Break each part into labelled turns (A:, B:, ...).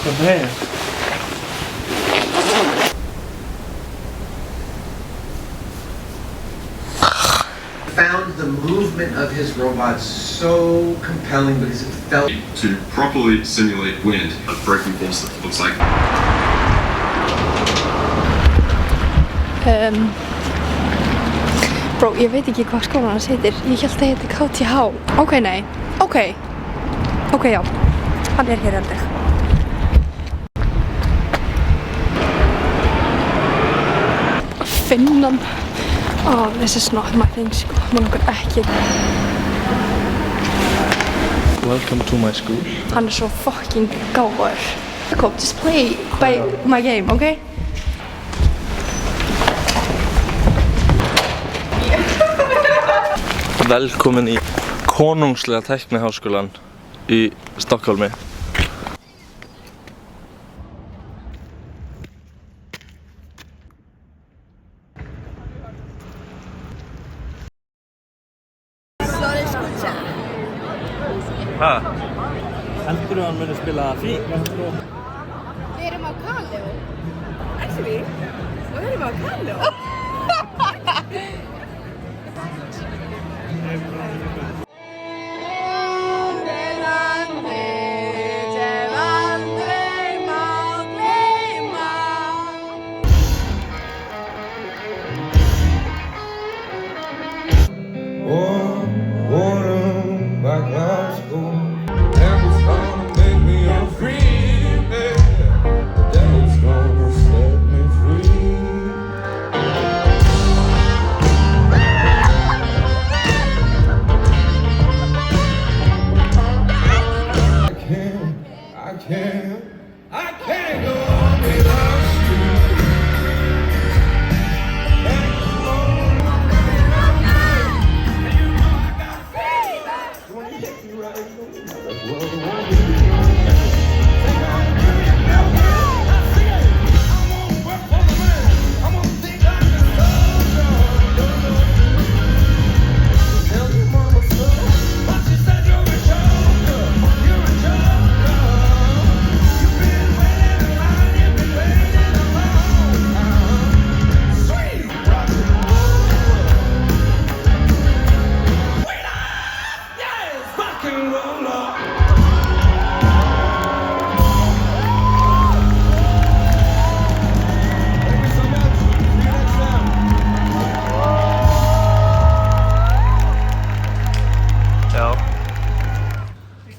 A: Okay.
B: Found the movement of his robot so compelling because it felt
C: to properly simulate wind, a braking force that looks like.
D: Bro, ég veit ekki hvað skólan hans heitir. Ég held að það heiti KTH. Ok, nei. Ok, já. Hann hér held ég. Finnan. Oh, this is not my thing, sko. Mér langar ekki.
A: Welcome to my school.
D: Hann svo fucking gáður. Jakob, just play by my game, okay?
A: Velkomin í konungslega tækniháskólan í Stokkólmi. Hæ? Heldurðu að hann muni spila fík?
E: Við erum á Kaleo. Actually, við erum á Kaleo.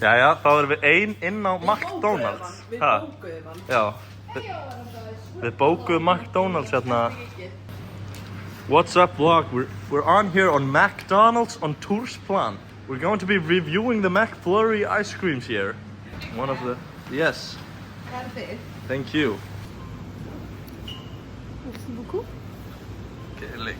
A: Jæja, þá erum við inn á McDonald's.
E: Við bókuðum hann.
A: Já, við bókuðum McDonald's hérna. What's up vlog? We're on here on McDonald's on Toursplan. We're going to be reviewing the McFlurry ice creams here. One of the, yes. Thank you.
D: Merci beaucoup.
A: Kelly.